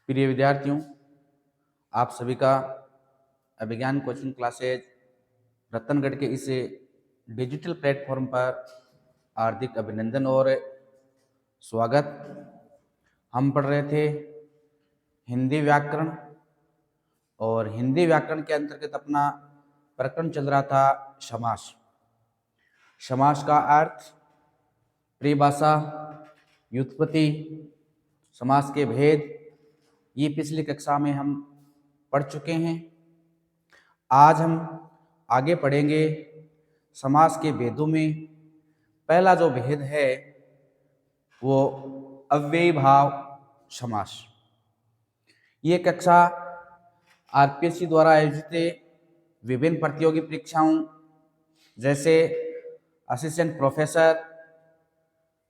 प्रिय विद्यार्थियों, आप सभी का अभिज्ञान कोचिंग क्लासेज रतनगढ़ के इस डिजिटल प्लेटफॉर्म पर हार्दिक अभिनंदन और स्वागत। हम पढ़ रहे थे हिंदी व्याकरण और हिंदी व्याकरण के अंतर्गत अपना प्रकरण चल रहा था समास। समास का अर्थ, परिभाषा, व्युत्पत्ति, समास के भेद, ये पिछली कक्षा में हम पढ़ चुके हैं। आज हम आगे पढ़ेंगे समास के भेदों में। पहला जो भेद है वो अव्ययी भाव समास। ये कक्षा आरपीएससी द्वारा आयोजित विभिन्न प्रतियोगी परीक्षाओं जैसे असिस्टेंट प्रोफेसर,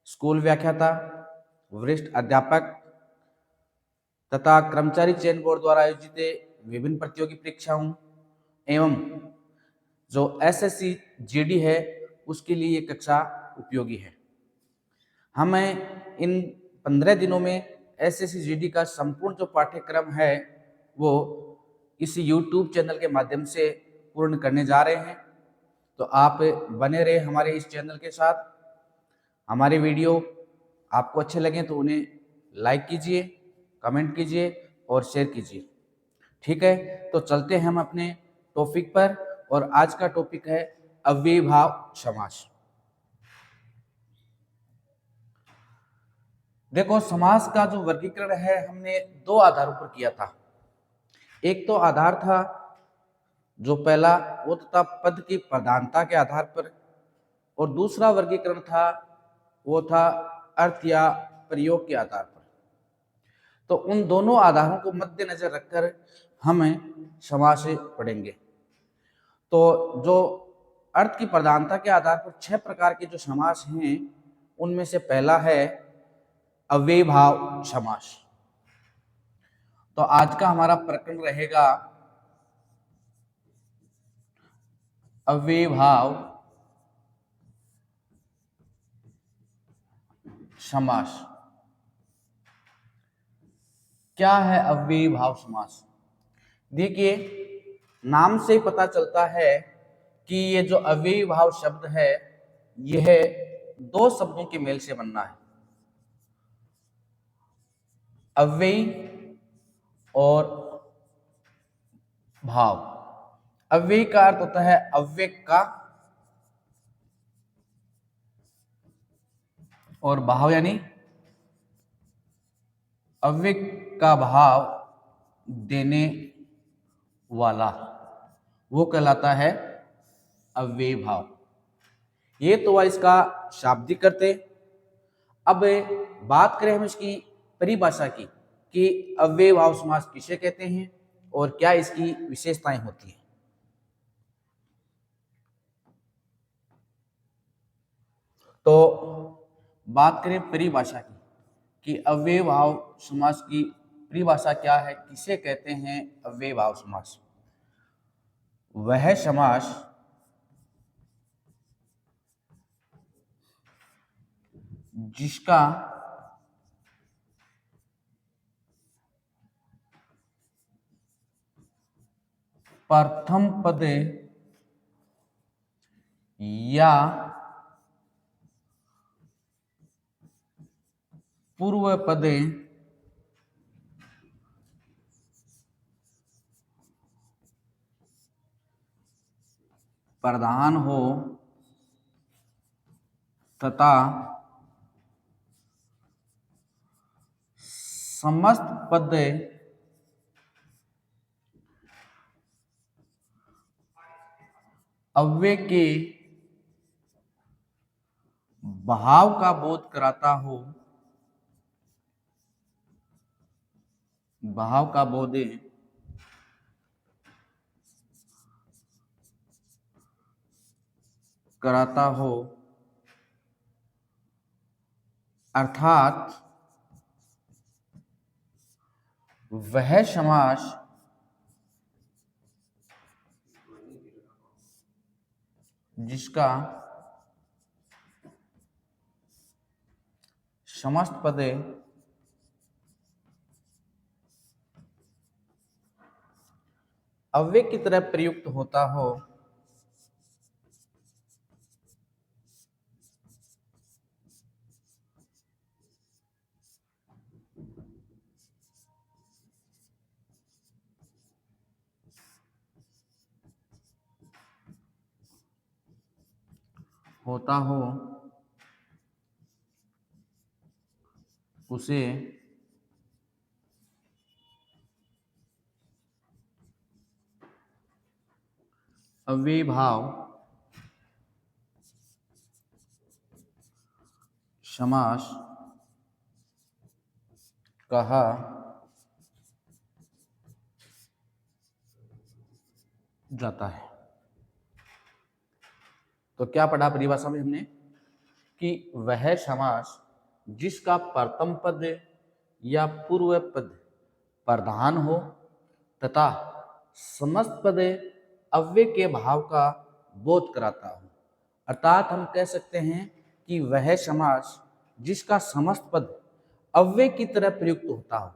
स्कूल व्याख्याता, वरिष्ठ अध्यापक तथा कर्मचारी चयन बोर्ड द्वारा आयोजित विभिन्न प्रतियोगी परीक्षाओं एवं जो एसएससी जीडी है उसके लिए ये कक्षा उपयोगी है। हमें इन 15 दिनों में एसएससी जीडी का संपूर्ण जो पाठ्यक्रम है वो इस YouTube चैनल के माध्यम से पूर्ण करने जा रहे हैं। तो आप बने रहे हमारे इस चैनल के साथ। हमारे वीडियो आपको अच्छे लगे तो उन्हें लाइक कीजिए, कमेंट कीजिए और शेयर कीजिए। ठीक है, तो चलते हैं हम अपने टॉपिक पर और आज का टॉपिक है अव्ययी भाव समास। देखो, समास का जो वर्गीकरण है हमने दो आधारों पर किया था। एक तो आधार था जो पहला वो था पद की प्रधानता के आधार पर, और दूसरा वर्गीकरण था वो था अर्थ या प्रयोग के आधार पर। तो उन दोनों आधारों को मद्देनजर रखकर हमें समास पढ़ेंगे। तो जो अर्थ की प्रधानता के आधार पर 6 प्रकार के जो समास हैं उनमें से पहला है अव्ययी भाव समास। तो आज का हमारा प्रकरण रहेगा अव्ययी भाव समास। क्या है अव्ययी भाव समास? देखिए, नाम से ही पता चलता है कि ये जो अव्ययी भाव शब्द है यह दो शब्दों के मेल से बनना है, अव्ययी और भाव। अव्ययी का अर्थ होता है अव्यय का, और भाव यानी अव्यय का भाव देने वाला, वो कहलाता है अव्ययी भाव। ये तो हुआ इसका शाब्दिक अर्थ है। अब बात करें हम इसकी परिभाषा की कि अव्ययी भाव समास किसे कहते हैं और क्या इसकी विशेषताएं होती हैं। तो बात करें परिभाषा की कि अव्ययी भाव समास की परिभाषा क्या है, किसे कहते हैं अव्ययी भाव समास? वह समास जिसका प्रथम पद या पूर्व पद प्रधान हो तथा समस्त पद अव्यय के भाव का बोध कराता हो, भाव का बोध कराता हो, अर्थात वह समास जिसका समस्त पद अव्यय की तरह प्रयुक्त होता हो उसे अव्ययीभाव समास कहा जाता है। तो क्या पढ़ा परिभाषा में हमने कि वह समास जिसका प्रथम पद या पूर्व पद प्रधान हो तथा समस्त पद अव्यय के भाव का बोध कराता हो। अर्थात हम कह सकते हैं कि वह समास जिसका समस्त पद अव्यय की तरह प्रयुक्त होता हो,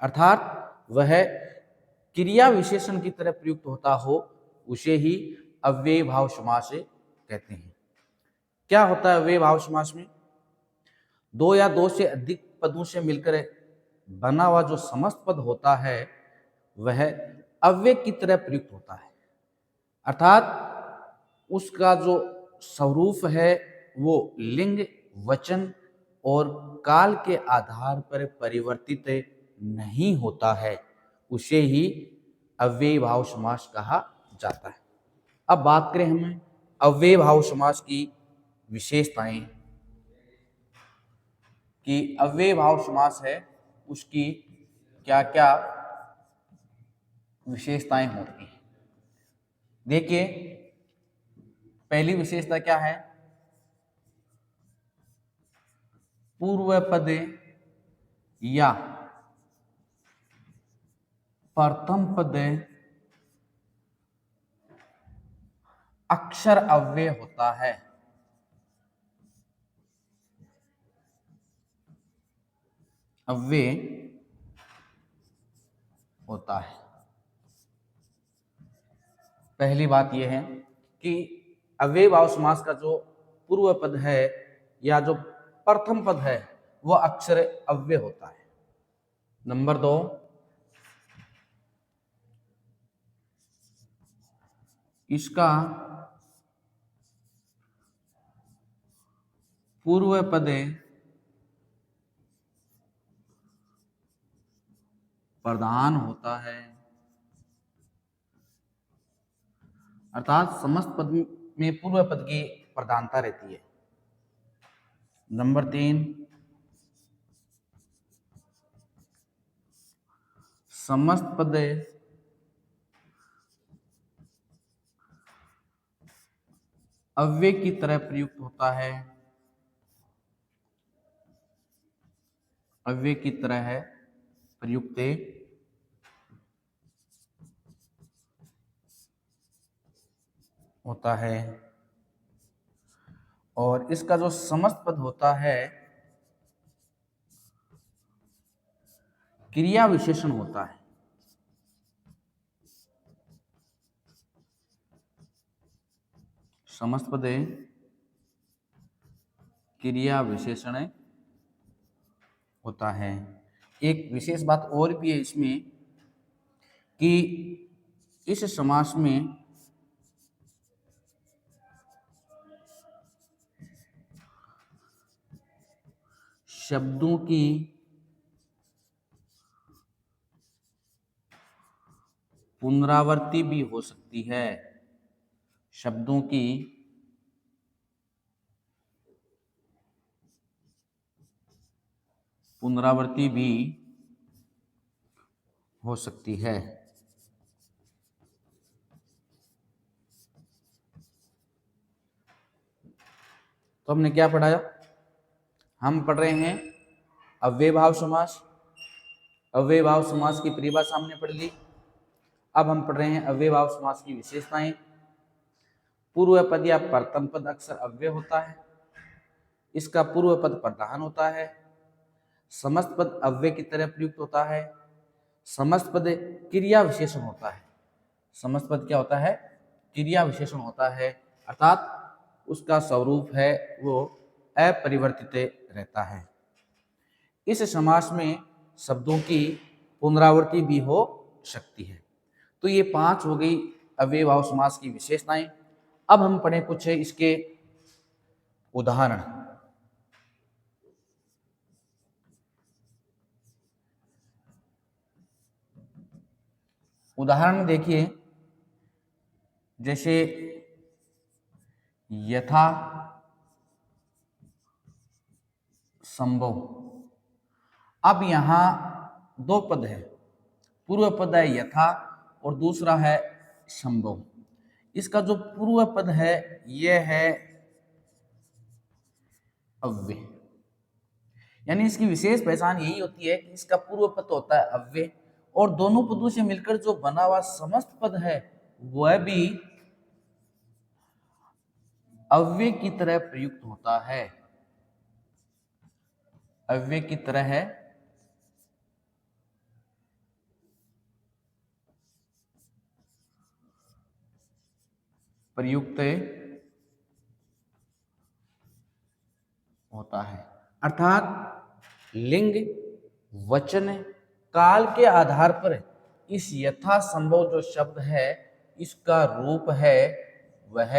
अर्थात वह क्रिया विशेषण की तरह प्रयुक्त होता हो, उसे ही अव्यय भाव समास कहते हैं। क्या होता है अव्यय भाव समास में? दो या दो से अधिक पदों से मिलकर बना हुआ जो समस्त पद होता है वह अव्यय की तरह प्रयुक्त होता है, अर्थात उसका जो स्वरूप है वो लिंग, वचन और काल के आधार पर परिवर्तित नहीं होता है, उसे ही अव्यय भाव समास कहा जाता है। अब बात करें हम अव्यय भाव समास की विशेषताएं कि अव्यय भाव समास है उसकी क्या क्या विशेषताएं होती हैं। देखिए, पहली विशेषता क्या है? पूर्व पद या प्रथम पद अक्षर अव्यय होता है। अव्यय होता है। पहली बात यह है कि अव्यय भाव समास का जो पूर्व पद है या जो प्रथम पद है वह अक्षर अव्यय होता है। नंबर दो, इसका पूर्व पद प्रधान होता है, अर्थात समस्त पद में पूर्व पद की प्रधानता रहती है। नंबर तीन, समस्त पद अव्यय की तरह प्रयुक्त होता है, अव्यय की तरह है प्रयुक्त होता है। और इसका जो समस्त पद होता है क्रिया विशेषण होता है। समस्त पद क्रिया विशेषण होता है। एक विशेष बात और भी है इसमें कि इस समास में शब्दों की पुनरावृत्ति भी हो सकती है। शब्दों की पुनरावृत्ति भी हो सकती है। तो हमने क्या पढ़ाया? हम पढ़ रहे हैं अव्यय भाव समास। अव्यय भाव समास की परिभाषा हमने पढ़ ली। अब हम पढ़ रहे हैं अव्यय भाव समास की विशेषताएं। पूर्व पद या प्रथम पद अक्सर अव्यय होता है, इसका पूर्व पद प्रधान होता है, समस्त पद अव्यय की तरह प्रयुक्त होता है, समस्त पद क्रिया विशेषण होता है। समस्त पद क्या होता है? क्रिया विशेषण होता है, अर्थात उसका स्वरूप है वो अपरिवर्तित रहता है। इस समास में शब्दों की पुनरावृत्ति भी हो सकती है। तो ये 5 हो गई अव्ययभाव समास की विशेषताएं। अब हम पढ़ें कुछ इसके उदाहरण। उदाहरण देखिए, जैसे यथा संभव। अब यहां दो पद है, पूर्व पद है यथा और दूसरा है संभव। इसका जो पूर्व पद है यह है अव्यय, यानी इसकी विशेष पहचान यही होती है कि इसका पूर्व पद होता है अव्यय और दोनों पदों से मिलकर जो बना हुआ समस्त पद है वह भी अव्यय की तरह प्रयुक्त होता है, अव्यय की तरह है प्रयुक्त होता है। अर्थात लिंग, वचन, काल के आधार पर इस यथा संभव जो शब्द है इसका रूप है वह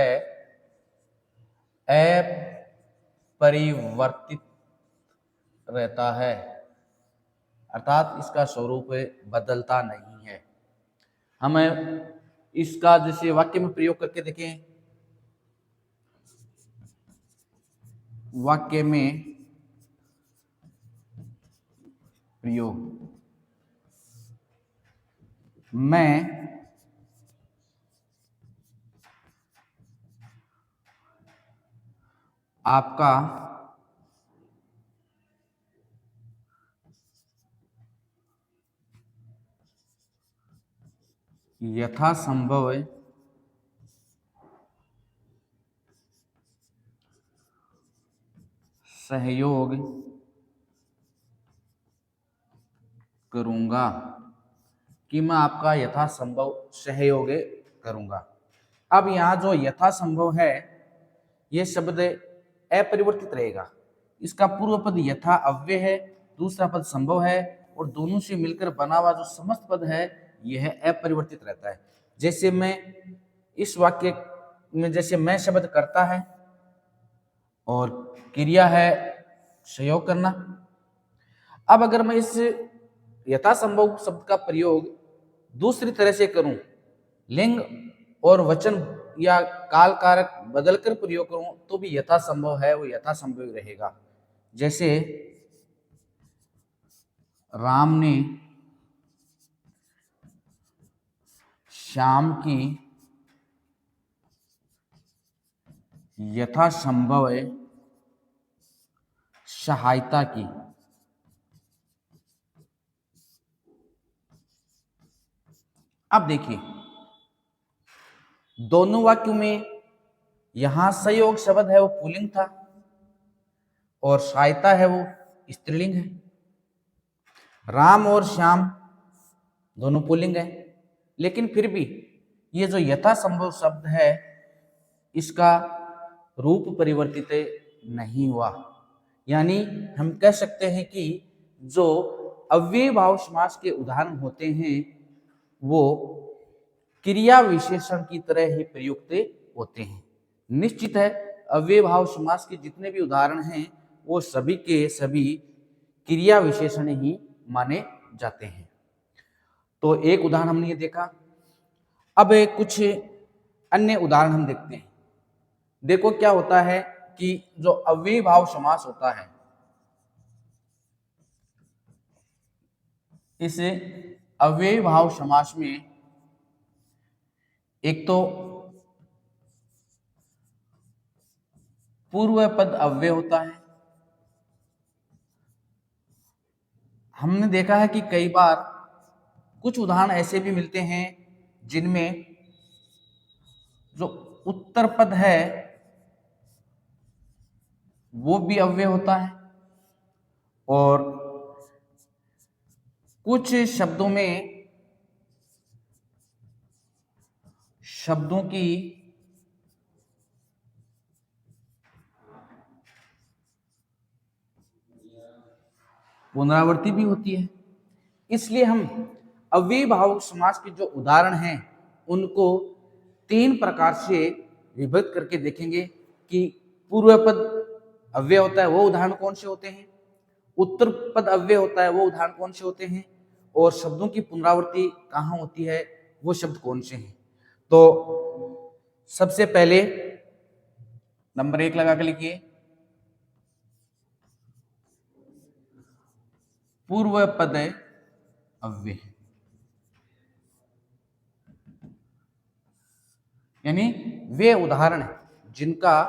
अपरिवर्तित रहता है, अर्थात इसका स्वरूप बदलता नहीं है। हम इसका जैसे वाक्य में प्रयोग करके देखें, वाक्य में प्रयोग, मैं आपका यथासंभव सहयोग करूंगा, कि मैं आपका यथासंभव सहयोग करूंगा। अब यहां जो यथासंभव है यह शब्द अपरिवर्तित रहेगा। इसका पूर्व पद यथा अव्यय है, दूसरा पद संभव है और दोनों से मिलकर बना हुआ जो समस्त पद है यह अपरिवर्तित रहता है। जैसे मैं इस वाक्य में, जैसे मैं शब्द करता है और क्रिया है सहयोग करना। अब अगर मैं इस यथासंभव शब्द का प्रयोग दूसरी तरह से करूं, लिंग और वचन या काल कारक बदलकर प्रयोग करूं तो भी यथासंभव है वो यथासंभव ही रहेगा। जैसे राम ने श्याम की यथासंभव सहायता की। अब देखिए दोनों वाक्यों में यहां सहयोग शब्द है वो पुल्लिंग था और सहायता है वो स्त्रीलिंग है। राम और श्याम दोनों पुल्लिंग है, लेकिन फिर भी ये जो यथासंभव शब्द है इसका रूप परिवर्तित नहीं हुआ। यानी हम कह सकते हैं कि जो अव्ययभाव समास के उदाहरण होते हैं वो क्रिया विशेषण की तरह ही प्रयुक्त होते हैं। निश्चित है अव्ययभाव समास के जितने भी उदाहरण हैं वो सभी के सभी क्रिया विशेषण ही माने जाते हैं। तो एक उदाहरण हमने ये देखा। अब कुछ अन्य उदाहरण हम देखते हैं। देखो क्या होता है कि जो अव्ययभाव समास होता है, इस अव्ययभाव समास में एक तो पूर्व पद अव्यय होता है। हमने देखा है कि कई बार कुछ उदाहरण ऐसे भी मिलते हैं जिनमें जो उत्तर पद है वो भी अव्यय होता है और कुछ शब्दों में शब्दों की पुनरावृत्ति भी होती है। इसलिए हम अव्ययीभावक समास के जो उदाहरण हैं उनको 3 प्रकार से विभक्त करके देखेंगे कि पूर्व पद अव्यय होता है वो उदाहरण कौन से होते हैं, उत्तर पद अव्यय होता है वो उदाहरण कौन से होते हैं, और शब्दों की पुनरावृत्ति कहाँ होती है वो शब्द कौन से हैं। तो सबसे पहले नंबर 1 लगा के लिखिए, पूर्व पद अव्यय, यानी वे उदाहरण हैं जिनका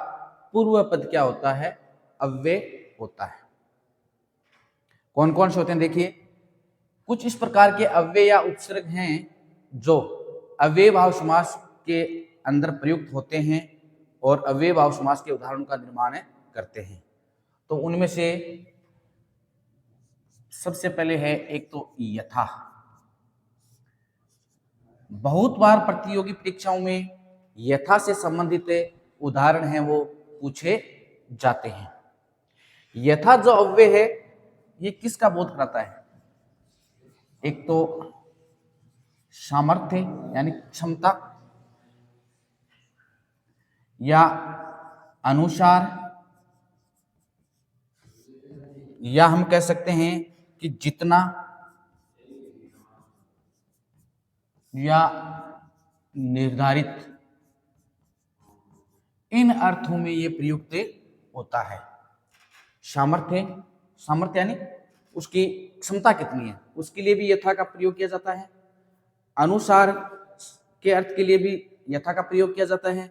पूर्व पद क्या होता है, अव्यय होता है। कौन कौन से होते हैं देखिए, कुछ इस प्रकार के अव्यय या उपसर्ग हैं जो अव्यय भाव समास के अंदर प्रयुक्त होते हैं और अव्यय भाव समास के उदाहरणों का निर्माण करते हैं। तो उनमें से सबसे पहले है एक तो यथा। बहुत बार प्रतियोगी परीक्षाओं में यथा से संबंधित उदाहरण हैं वो पूछे जाते हैं। यथा जो अव्यय है ये किसका बोध कराता है, एक तो सामर्थ्य यानी क्षमता, या अनुसार, या हम कह सकते हैं कि जितना, या निर्धारित, इन अर्थों में ये प्रयुक्त होता है। सामर्थ्य, सामर्थ्य यानी उसकी क्षमता कितनी है उसके लिए भी यथा का प्रयोग किया जाता है। अनुसार के अर्थ के लिए भी यथा का प्रयोग किया जाता है।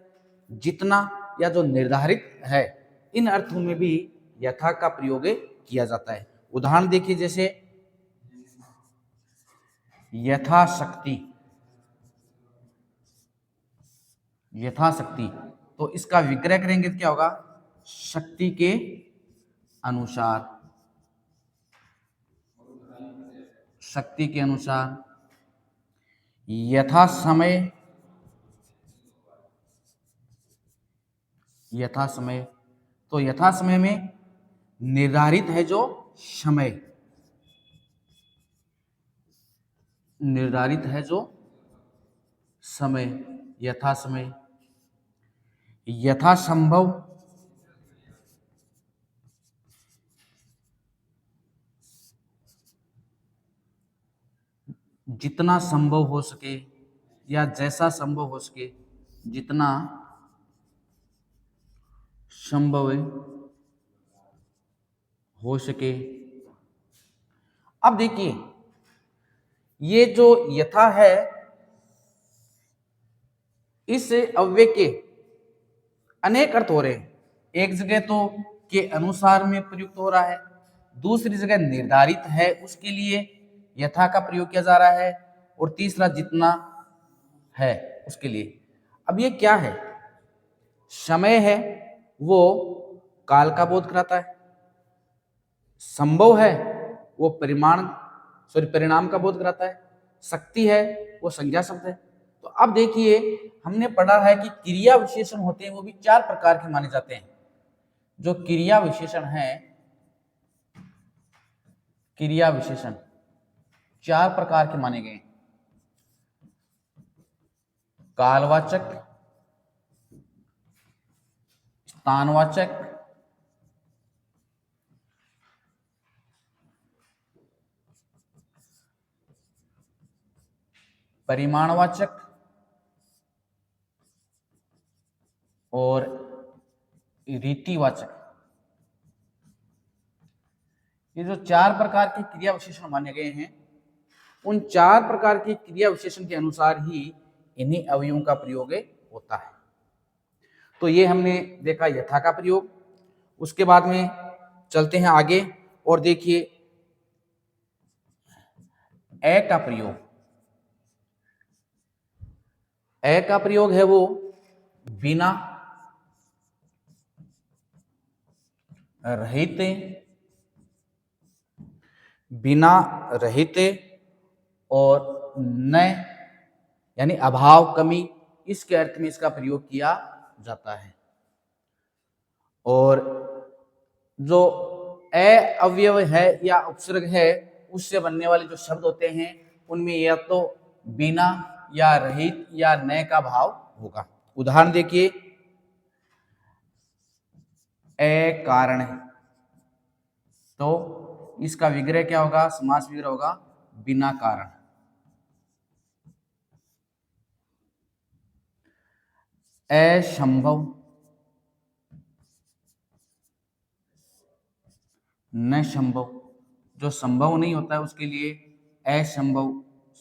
जितना या जो निर्धारित है इन अर्थों में भी यथा का प्रयोग किया जाता है। उदाहरण देखिए, जैसे यथाशक्ति, यथाशक्ति, तो इसका विग्रह करेंगे तो क्या होगा, शक्ति के अनुसार, शक्ति के अनुसार। यथा समय, यथा समय, तो यथा समय में निर्धारित है जो समय, निर्धारित है जो समय, यथा समय। यथा संभव, जितना संभव हो सके या जैसा संभव हो सके, जितना संभव हो सके। अब देखिए ये जो यथा है इस अव्यय के अनेक अर्थ हो रहे हैं। एक जगह तो के अनुसार में प्रयुक्त हो रहा है, दूसरी जगह निर्धारित है उसके लिए यथा का प्रयोग किया जा रहा है, और तीसरा जितना है उसके लिए। अब ये क्या है, समय है वो काल का बोध कराता है, संभव है वो परिणाम का बोध कराता है, शक्ति है वो संज्ञा शब्द है। तो अब देखिए हमने पढ़ा है कि क्रिया विशेषण होते हैं वो भी 4 प्रकार के माने जाते हैं। जो क्रिया विशेषण है, क्रिया विशेषण 4 प्रकार के माने गए, कालवाचक, स्थानवाचक, परिमाणवाचक और रीतिवाचक। ये जो 4 प्रकार के क्रिया विशेषण माने गए हैं उन 4 प्रकार के क्रिया विशेषण के अनुसार ही इन्हीं अवयवों का प्रयोग होता है। तो ये हमने देखा यथा का प्रयोग। उसके बाद में चलते हैं आगे और देखिए ए का प्रयोग। ए का प्रयोग है वो बिना, रहित, बिना रहित और न यानी अभाव, कमी, इसके अर्थ में इसका प्रयोग किया जाता है। और जो अव्यव है या उपसर्ग है उससे बनने वाले जो शब्द होते हैं उनमें या तो बिना या रहित या न का भाव होगा। उदाहरण देखिए, कारण है तो इसका विग्रह क्या होगा, समास विग्रह होगा बिना कारण। असंभव, न संभव, जो संभव नहीं होता है उसके लिए असंभव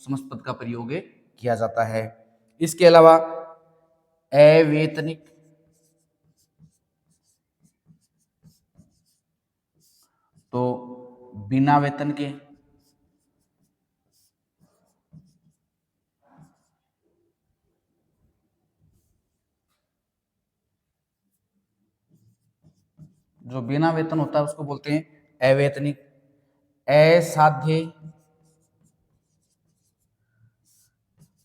समस्त पद का प्रयोग किया जाता है। इसके अलावा अवेतनिक, तो बिना वेतन के। जो बिना वेतन होता है उसको बोलते हैं अवेतनिक। असाध्य,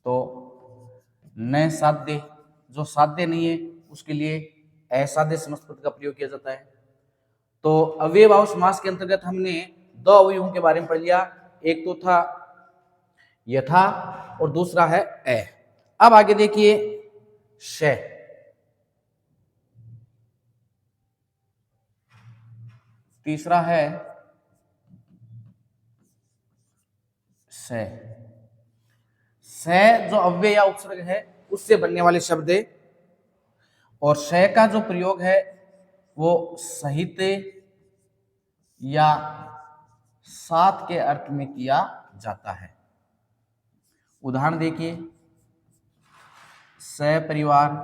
तो न साध्य, जो साध्य नहीं है उसके लिए असाध्य समस्त पद का प्रयोग किया जाता है। तो अव्ययभाव समास के अंतर्गत हमने दो अवयवों के बारे में पढ़ लिया, एक तो था यथा और दूसरा है अ। अब आगे देखिए श, तीसरा है स। स जो अव्यय या उपसर्ग है उससे बनने वाले शब्द है, और श का जो प्रयोग है वो सहित या साथ के अर्थ में किया जाता है। उदाहरण देखिए, सपरिवार,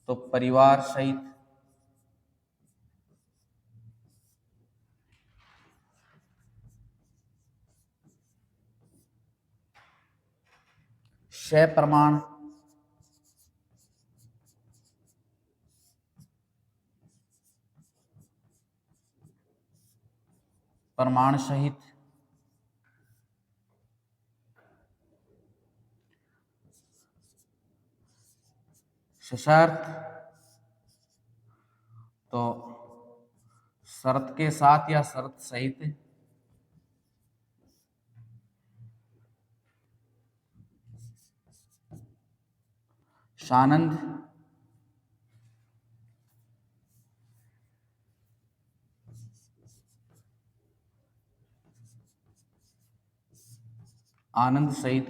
तो परिवार सहित। सप्रमाण, प्रमाण सहित। सशर्त, तो शर्त के साथ या शर्त सहित। सानंद, आनंद सहित।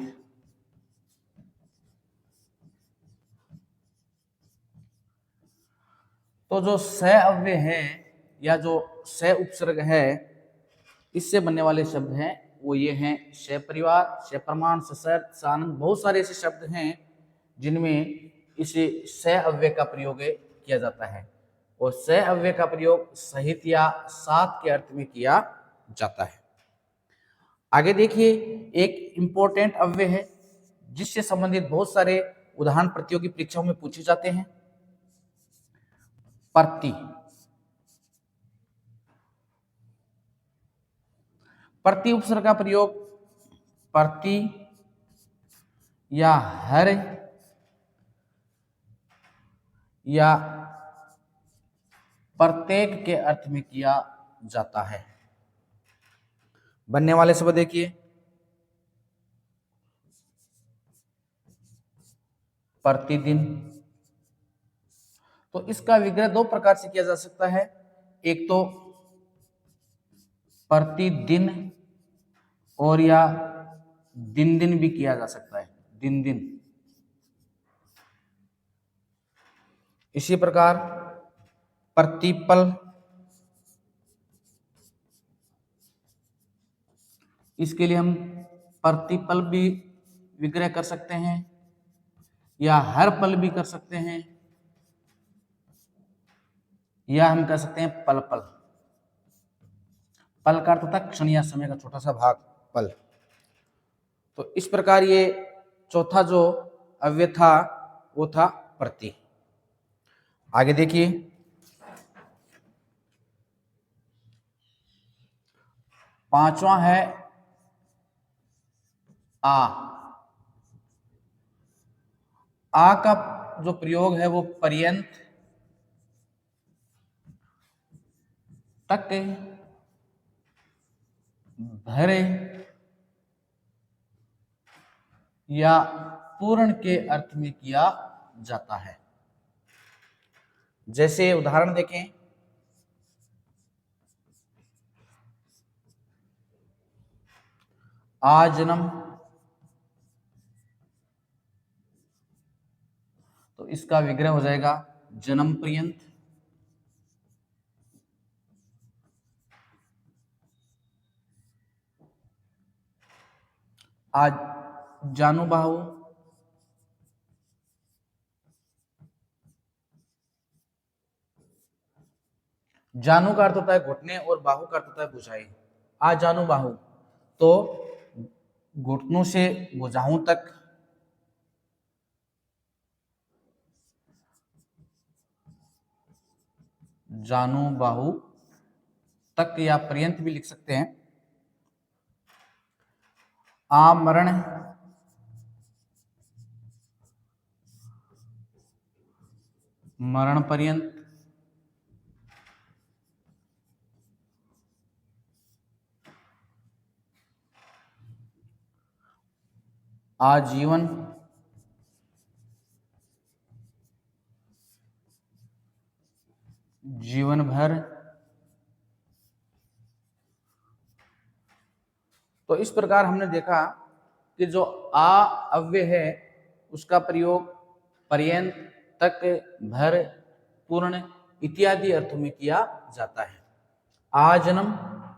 तो जो स अव्यय है या जो स उपसर्ग है इससे बनने वाले शब्द हैं वो ये हैं सपरिवार, सप्रमाण, सशर्त, सानंद। बहुत सारे ऐसे शब्द हैं जिनमें इसे स अव्यय का प्रयोग किया जाता है, और स अव्यय का प्रयोग सहित या साथ के अर्थ में किया जाता है। आगे देखिए, एक इंपॉर्टेंट अव्यय है जिससे संबंधित बहुत सारे उदाहरण प्रतियोगी परीक्षाओं में पूछे जाते हैं, प्रति। प्रति उपसर्ग का प्रयोग प्रति या हर या प्रत्येक के अर्थ में किया जाता है। बनने वाले शब्द देखिए, प्रतिदिन। तो इसका विग्रह दो प्रकार से किया जा सकता है, एक तो प्रतिदिन और या दिन दिन भी किया जा सकता है, दिन दिन। इसी प्रकार प्रतिपल, इसके लिए हम प्रतिपल भी विग्रह कर सकते हैं या हर पल भी कर सकते हैं, या हम कह सकते हैं पल पल। पल का अर्थ होता है क्षण या समय का छोटा सा भाग, पल। तो इस प्रकार ये चौथा जो अव्यय था वो था प्रति। आगे देखिए, पांचवा है आ। आ का जो प्रयोग है वो पर्यंत, तक, भरे या पूर्ण के अर्थ में किया जाता है। जैसे उदाहरण देखें, आ जन्म, तो इसका विग्रह हो जाएगा जन्म पर्यंत। आज जानू बाहु, जानू का अर्थ होता है घुटने और बाहु का अर्थ होता है भुजाएं। आ जानू बाहु, तो घुटनों से भुजाओं तक, जानू बाहु तक या पर्यंत भी लिख सकते हैं। आमरण, मरण पर्यंत। आजीवन, जीवन भर। तो इस प्रकार हमने देखा कि जो आ अव्यय है उसका प्रयोग पर्यंत, तक, भर, पूर्ण इत्यादि अर्थों में किया जाता है। आ जन्म,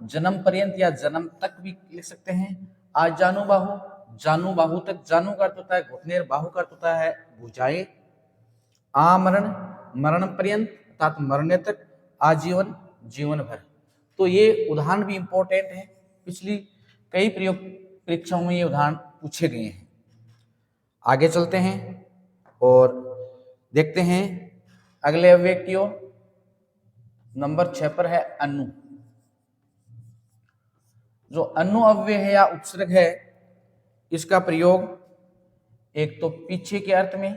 जन्म पर्यंत या जन्म तक भी लिख सकते हैं। आ जानू बाहु, जानू बाहु तक, जानू का अर्थ होता है घुटने और बाहु का अर्थ होता है भुजाएं। आमरण, मरण पर्यंत अर्थात मरने तक। आजीवन, जीवन भर। तो ये उदाहरण भी इंपॉर्टेंट है, पिछली कई प्रयोग परीक्षाओं में ये उदाहरण पूछे गए हैं। आगे चलते हैं और देखते हैं अगले अव्यय की ओर। नंबर 6 पर है अनु। जो अनु अव्यय है या उपसर्ग है, इसका प्रयोग एक तो पीछे के अर्थ में,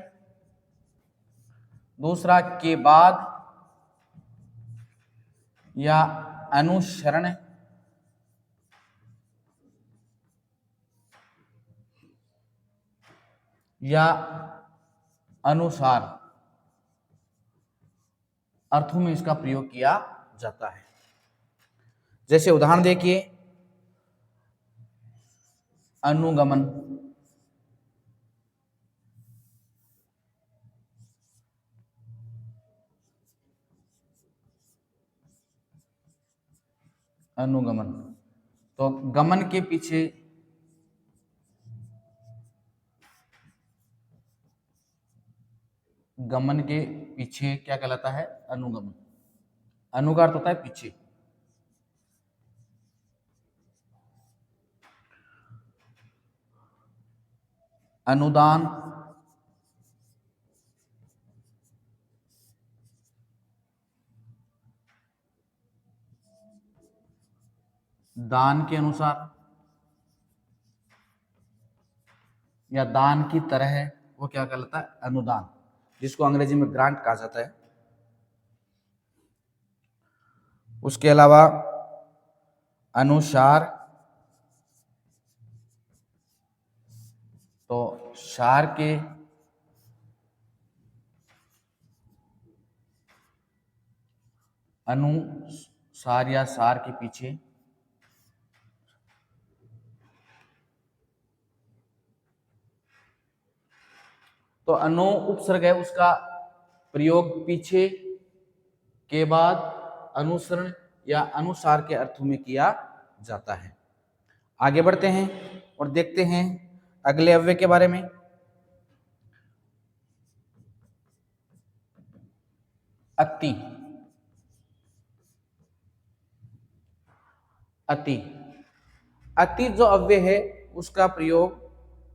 दूसरा के बाद या अनुसरण, या अनुसार अर्थों में इसका प्रयोग किया जाता है। जैसे उदाहरण देखिए, अनुगमन, अनुगमन, तो गमन के पीछे क्या कहलाता है? अनुगमन। अनु का अर्थ होता है पीछे। अनुदान, दान के अनुसार या दान की तरह है, वो क्या कहलाता है? अनुदान, जिसको अंग्रेजी में ग्रांट कहा जाता है। उसके अलावा अनुसार, तो सार के अनुसार या सार के पीछे, तो अनु उपसर्ग है, उसका प्रयोग पीछे, के बाद, अनुसरण या अनुसार के अर्थों में किया जाता है। आगे बढ़ते हैं और देखते हैं अगले अव्यय के बारे में। अति, अति, अति जो अव्यय है उसका प्रयोग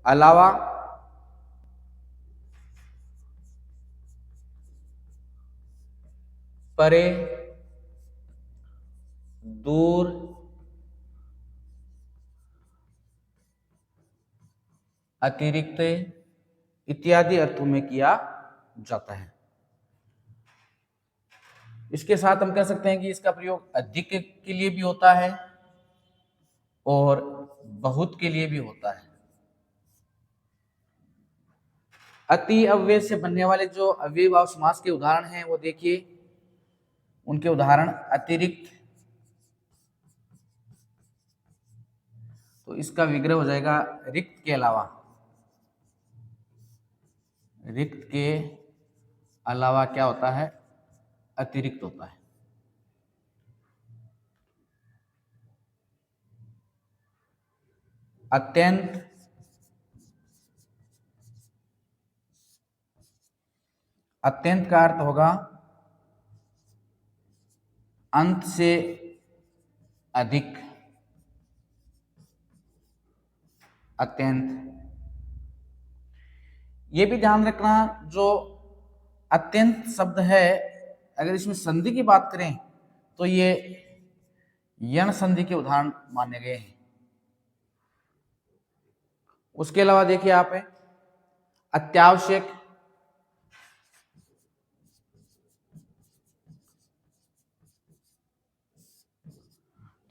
अलावा, परे, दूर, अतिरिक्त इत्यादि अर्थों में किया जाता है। इसके साथ हम कह सकते हैं कि इसका प्रयोग अधिक के लिए भी होता है और बहुत के लिए भी होता है। अति अव्यय से बनने वाले जो अव्ययीभाव समास के उदाहरण हैं वो देखिए, उनके उदाहरण अतिरिक्त, तो इसका विग्रह हो जाएगा रिक्त के अलावा। रिक्त के अलावा क्या होता है? अतिरिक्त होता है। अत्यंत, अत्यंत का अर्थ होगा अंत से अधिक, अत्यंत। ये भी ध्यान रखना, जो अत्यंत शब्द है अगर इसमें संधि की बात करें तो ये यण संधि के उदाहरण माने गए हैं। उसके अलावा देखिए आप है अत्यावश्यक,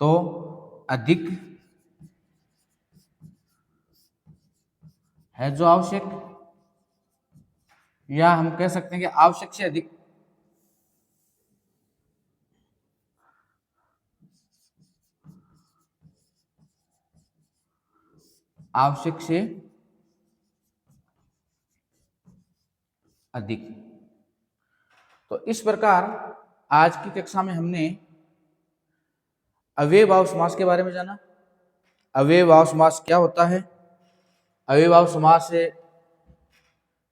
तो अधिक है जो आवश्यक, या हम कह सकते हैं कि आवश्यक से अधिक। आवश्यक से अधिक। तो इस प्रकार आज की कक्षा में हमने अव्ययभाव समास के बारे में जाना। अव्ययभाव समास क्या होता है, अव्ययभाव समास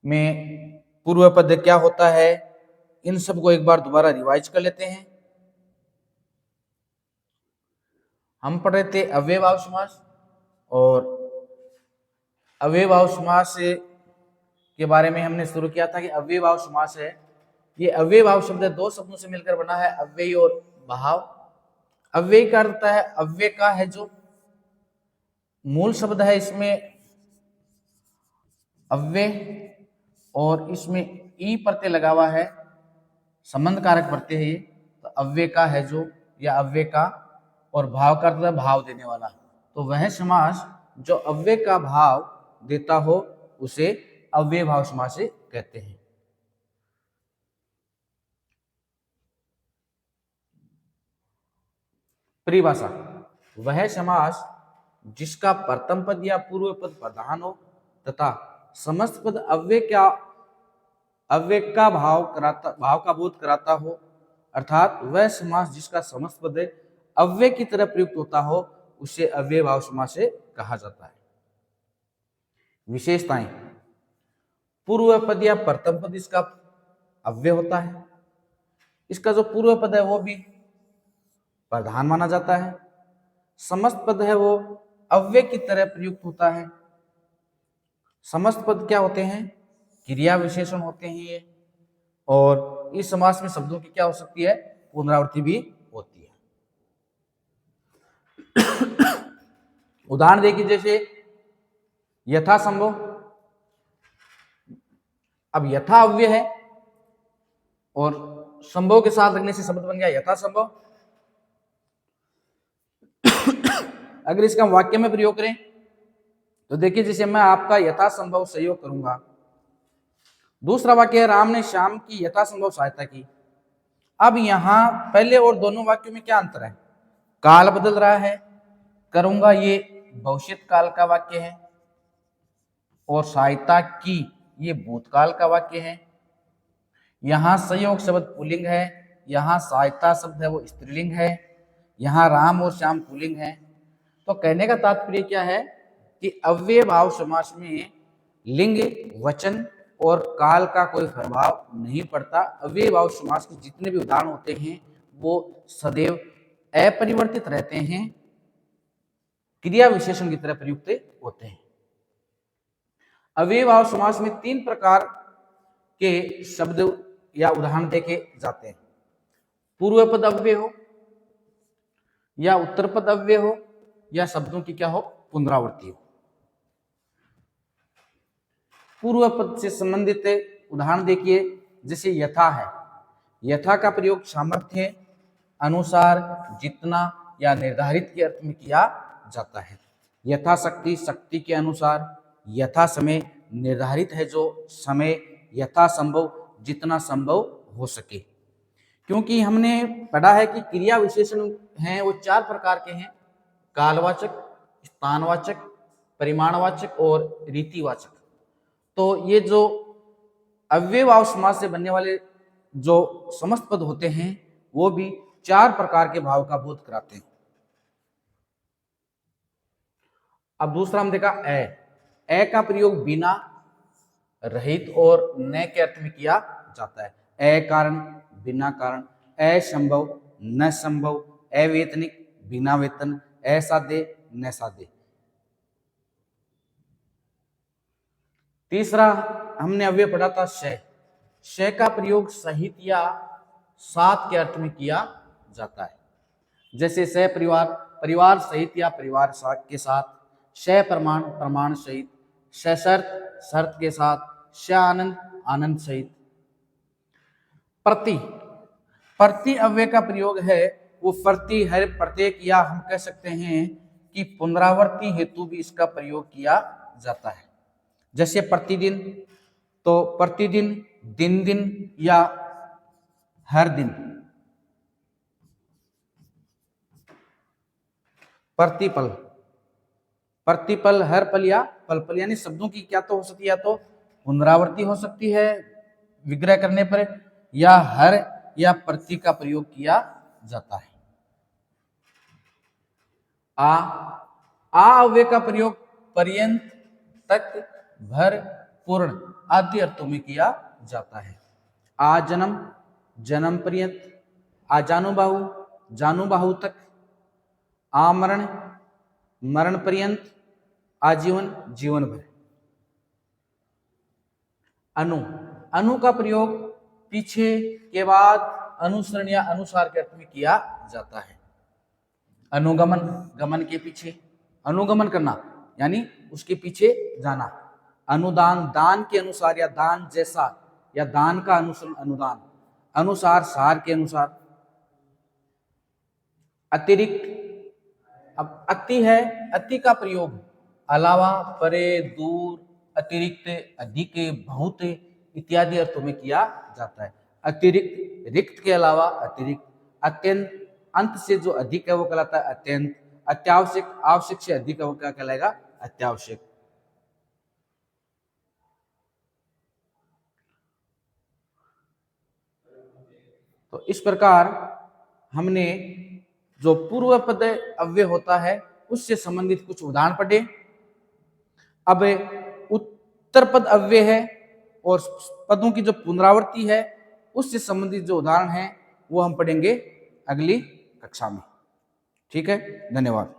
में पूर्व पद क्या होता है, इन सब को एक बार दोबारा रिवाइज कर लेते हैं। हम पढ़ रहे थे अव्ययभाव समास, और अव्ययभाव समास के बारे में हमने शुरू किया था कि अव्ययभाव समास है, ये अव्ययभाव शब्द दो शब्दों से मिलकर बना है, अव्यय और भाव। अव्यय का अर्थ होता है अव्यय का है जो मूल शब्द है, इसमें अव्यय और इसमें ई प्रत्यय लगा हुआ है, संबंध कारक प्रत्यय है ये, तो अव्यय का है जो, या अव्यय का, और भाव का अर्थ है भाव देने वाला। तो वह समास जो अव्यय का भाव देता हो उसे अव्यय भाव समास कहते हैं। परिभाषा, वह समास जिसका प्रथम पद या पूर्व पद प्रधान हो तथा समस्त पद अव्यय का भाव का बोध कराता हो, अर्थात वह समास जिसका समस्त पद अव्यय की तरह प्रयुक्त होता हो उसे अव्यय भाव समास कहा जाता है। विशेषताएं, पूर्व पद या प्रथम पद इसका अव्यय होता है, इसका जो पूर्व पद है वो भी प्रधान माना जाता है, समस्त पद है वो अव्यय की तरह प्रयुक्त होता है। समस्त पद क्या होते हैं? क्रिया विशेषण होते हैं ये, और इस समास में शब्दों की क्या हो सकती है? पुनरावृत्ति भी होती है। उदाहरण देखिए, जैसे यथा संभव। अब यथा अव्यय है और संभव के साथ लगने से शब्द बन गया यथा संभव। अगर इसका वाक्य में प्रयोग करें तो देखिए, जैसे मैं आपका यथा संभव सहयोग करूंगा, दूसरा वाक्य है राम ने श्याम की यथा संभव सहायता की। अब यहां पहले और दोनों वाक्यों में क्या अंतर है? काल बदल रहा है, करूंगा ये भविष्यत काल का वाक्य है, और सहायता की ये भूतकाल का वाक्य है। यहां सहयोग शब्द पुल्लिंग है, यहां सहायता शब्द है वो स्त्रीलिंग है, यहां राम और श्याम पुल्लिंग है। तो कहने का तात्पर्य क्या है कि अव्यय भाव समास में लिंग, वचन और काल का कोई प्रभाव नहीं पड़ता। अव्यय भाव समास के जितने भी उदाहरण होते हैं वो सदैव अपरिवर्तित रहते हैं, क्रिया विशेषण की तरह प्रयुक्त होते हैं। अव्यय भाव समास में तीन प्रकार के शब्द या उदाहरण देखे जाते हैं। पूर्व पद अव्यय हो, या उत्तर पद अव्यय हो, या शब्दों की क्या हो? पुनरावृत्ति हो। पूर्व पद से संबंधित उदाहरण देखिए, जैसे यथा है। यथा का प्रयोग सामर्थ्य, अनुसार, जितना या निर्धारित के अर्थ में किया जाता है। यथाशक्ति, शक्ति के अनुसार। यथा समय, निर्धारित है जो समय, यथा संभव, जितना संभव हो सके। क्योंकि हमने पढ़ा है कि क्रिया विशेषण हैं वो 4 प्रकार के हैं: कालवाचक, स्थानवाचक, परिमाणवाचक और रीतिवाचक। तो ये जो अव्ययभाव समास से बनने वाले जो समस्त पद होते हैं वो भी 4 प्रकार के भाव का बोध कराते हैं। अब दूसरा हम देखा ए का प्रयोग बिना, रहित और न के अर्थ में किया जाता है। अकारण, बिना कारण। असंभव, न संभव। अवेतनिक, बिना वेतन। असाध्य, न साध्य। तीसरा हमने अव्यय पढ़ा था श का प्रयोग सहित या साथ के अर्थ में किया जाता है। जैसे स परिवार, परिवार सहित या परिवार के साथ। श प्रमाण, प्रमाण सहित। सशर्त, शर्त के साथ। श आनंद, आनंद सहित। प्रति अव्यय का प्रयोग है वो प्रति, हर, प्रत्येक, या हम कह सकते हैं कि पुनरावृत्ति हेतु भी इसका प्रयोग किया जाता है। जैसे प्रतिदिन, तो प्रतिदिन, दिन दिन या हर दिन। प्रतिपल, प्रतिपल, हर पल या पल पल, यानी शब्दों की क्या तो हो सकती है, या तो पुनरावृत्ति हो सकती है विग्रह करने पर, या हर या प्रति का प्रयोग किया जाता है। आ अव्यय का प्रयोग पर्यंत, तक, भर, पूर्ण आदि अर्थों में किया जाता है। आ जन्म, जन्म पर्यंत। आ जानुबाहु, जानुबाहु तक। आ मरण, मरण पर्यंत। आजीवन, जीवन भर। अनु का प्रयोग पीछे, के बाद, अनुसरण या अनुसार के अर्थ में किया जाता है। अनुगमन, गमन के पीछे, अनुगमन करना यानी उसके पीछे जाना। अनुदान, दान के अनुसार या दान जैसा, या दान का अनुसरण, अनुदान। अनुसार, सार के अनुसार। अतिरिक्त, अब अति है, अति का प्रयोग अलावा, परे, दूर, अतिरिक्त, अधिक, बहुत इत्यादि अर्थों में किया जाता है। अतिरिक्त, रिक्त के अलावा, अतिरिक्त। अत्यंत, अंत से जो अधिक है वो कहलाता है अत्यंत। अत्यावश्यक, आवश्यक से अधिक है वो क्या कहलाएगा, अत्यावश्यक। तो इस प्रकार हमने जो पूर्व पद अव्यय होता है उससे संबंधित कुछ उदाहरण पढ़े। अब उत्तर पद अव्यय है और पदों की जो पुनरावृत्ति है उससे संबंधित जो उदाहरण है वो हम पढ़ेंगे अगली कक्षा में। ठीक है, धन्यवाद।